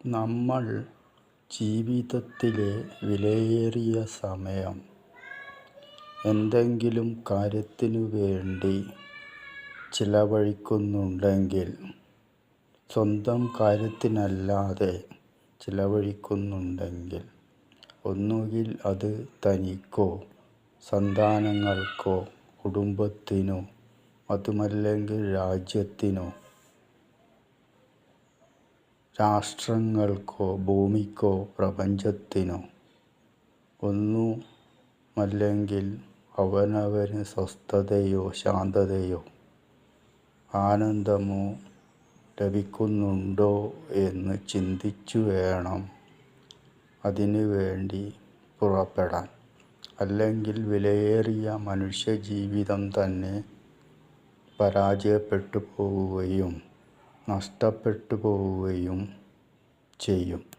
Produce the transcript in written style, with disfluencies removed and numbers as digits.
നമ്മൾ ജീവിതത്തിലെ വിലയേറിയ സമയം എന്തെങ്കിലും കാര്യത്തിനു വേണ്ടി ചിലവഴിക്കുന്നുണ്ടെങ്കിൽ, സ്വന്തം കാര്യത്തിനല്ലാതെ ചിലവഴിക്കുന്നുണ്ടെങ്കിൽ, ഒന്നുകിൽ അത് തനിക്കോ സന്താനങ്ങൾക്കോ കുടുംബത്തിനോ അതുമല്ലെങ്കിൽ രാജ്യത്തിനോ രാഷ്ട്രങ്ങൾക്കോ ഭൂമിക്കോ പ്രപഞ്ചത്തിനോ ഒന്നുമല്ലെങ്കിൽ അവനവന് സ്വസ്ഥതയോ ശാന്തതയോ ആനന്ദമോ ലഭിക്കുന്നുണ്ടോ എന്ന് ചിന്തിച്ചു വേണം അതിനു വേണ്ടി പുറപ്പെടാൻ. അല്ലെങ്കിൽ വിലയേറിയ മനുഷ്യജീവിതം തന്നെ പരാജയപ്പെട്ടു പോവുകയും നഷ്ടപ്പെട്ടു പോവുകയും ചെയ്യും.